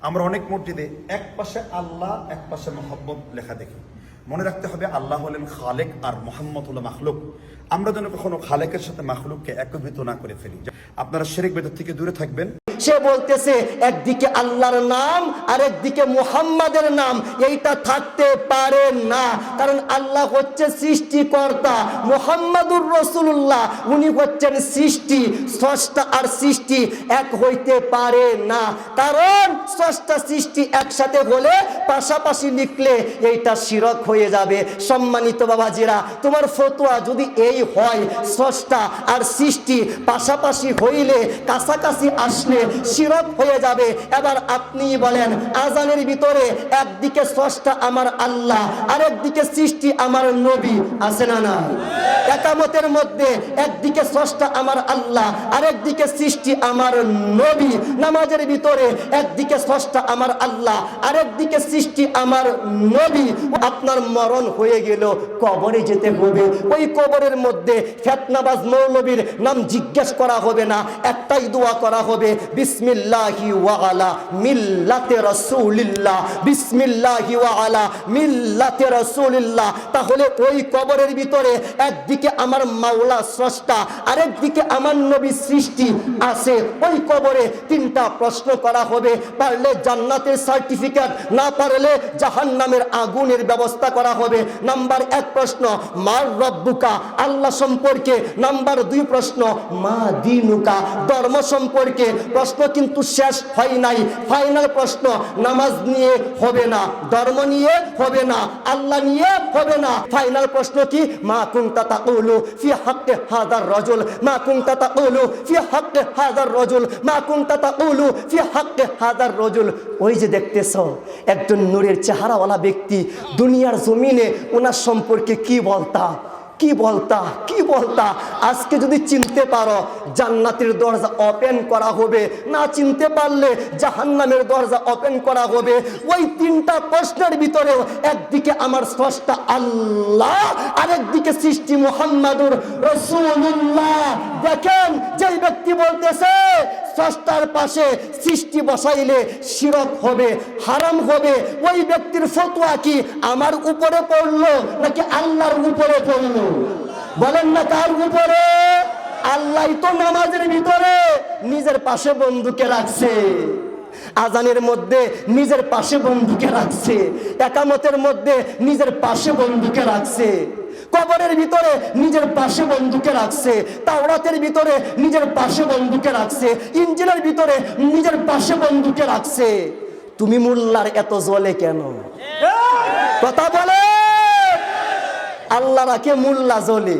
আমরা অনেক মসজিদে এক পাশে আল্লাহ এক পাশে মোহাম্মদ লেখা দেখি। মনে রাখতে হবে আল্লাহ হলেন খালেক আর মোহাম্মদ হলো মাখলুক। আমরা যেন কখনো খালেকের সাথে মাখলুককে একীভূত না করে ফেলি। আপনারা শিরক বিদআত থেকে দূরে থাকবেন। সে বলতেছে একদিকে আল্লাহর নাম আর একদিকে মুহাম্মাদের নাম, এইটা থাকতে পারে না। কারণ আল্লাহ হচ্ছে সৃষ্টিকর্তা, মুহাম্মাদুর রাসূলুল্লাহ উনি হচ্ছেন সৃষ্টি। স্রষ্টা আর সৃষ্টি এক হইতে পারে না, কারণ স্রষ্টা সৃষ্টি একসাথে হলে পাশাপাশি লিখলে এইটা শিরক হয়ে যাবে। সম্মানিত বাবাজিরা, তোমার ফতোয়া যদি এই হয় স্রষ্টা আর সৃষ্টি পাশাপাশি হইলে কাছাকাছি আসলে শিরক হয়ে যাবে। এবার আপনি বলেন, আজানের ভিতরে একদিকে স্রষ্টা আমার আল্লাহ আর একদিকে সৃষ্টি আমার নবী, আছে না না? একামতের মধ্যে একদিকে স্রষ্টা আমার আল্লাহ আর একদিকে সৃষ্টি আমার নবী। নামাজের ভিতরে একদিকে স্রষ্টা আমার আল্লাহ আর একদিকে সৃষ্টি আমার নবী। আপনার মরণ হয়ে গেল, কবরে যেতে হবে। ওই কবরের মধ্যে ফিতনাবাজ মৌলবীর নাম জিজ্ঞেস করা হবে না, একটাই দোয়া করা হবে, বিসমিল্লাহি ওয়া আলা মিল্লাতে রাসূলিল্লাহ, বিসমিল্লাহি ওয়া আলা মিল্লাতে রাসূলিল্লাহ। তাহলে ওই কবরের ভিতরে একদিকে আমার মাওলা স্রষ্টা আর একদিকে আমার নবী সৃষ্টি আছে। ওই কবরে তিনটা প্রশ্ন করা হবে, পারলে জান্নাতের সার্টিফিকেট, না পারলে জাহান্নামের আগুনের ব্যবস্থা করা হবে। নাম্বার 1 প্রশ্ন মার রব্বুকা, আল্লাহ সম্পর্কে। নাম্বার 2 প্রশ্ন মা দীনুকা, ধর্ম সম্পর্কে। প্রশ্ন কিন্তু শেষ হয় নাই, ফাইনাল প্রশ্ন নামাজ নিয়ে হবে না, ধর্ম নিয়ে হবে না, আল্লাহ নিয়ে হবে না। ফাইনাল প্রশ্ন কি? মা কুনতা তাকুলু ফি হাক্কি হাযার রাজুল, মা কুনতা তাকুলু ফি হাক্কি হাযার রাজুল, মা কুনতা তাকুলু ফি হাক্কি হাযার রাজুল। ওই যে দেখতেছো একজন নূরের চেহারাওয়ালা ব্যক্তি, দুনিয়ার জমিনে ওনার সম্পর্কে কি বলতা, কি বলতা, কি বলতা? আজকে যদি চিনতে পারো জান্নাতের দরজা ওপেন করা হবে, না চিনতে পারলে জাহান্নামের দরজা ওপেন করা হবে। ওই তিনটা প্রশ্নের ভিতরেও একদিকে আমার স্রষ্টা আল্লাহ আর একদিকে সৃষ্টি মুহাম্মাদুর রাসূলুল্লাহ। দেখেন, যেই ব্যক্তি বলতেছে স্রষ্টার পাশে সৃষ্টি বসাইলে শিরক হবে, হারাম হবে, ওই ব্যক্তির ফতোয়া কি আমার উপরে পড়লো নাকি আল্লাহর উপরে পড়লো? বলেন না কার উপরে? আল্লাহ তো নামাজের ভিতরে নিজের পাশে বন্ধুকে রাখছে, আজানের মধ্যে নিজের পাশে বন্ধুকে রাখছে, একামতের মধ্যে নিজের পাশে বন্ধুকে রাখছে, কবরের ভিতরে নিজের পাশে বন্ধুকে রাখছে, তাওরাতের ভিতরে নিজের পাশে বন্ধুকে রাখছে, ইনজিলের ভিতরে নিজের পাশে বন্ধুকে রাখছে। তুমি মোল্লার এত জ্বলে কেন? কথা বলে। আল্লাহ রাখে, মোল্লা জ্বলে।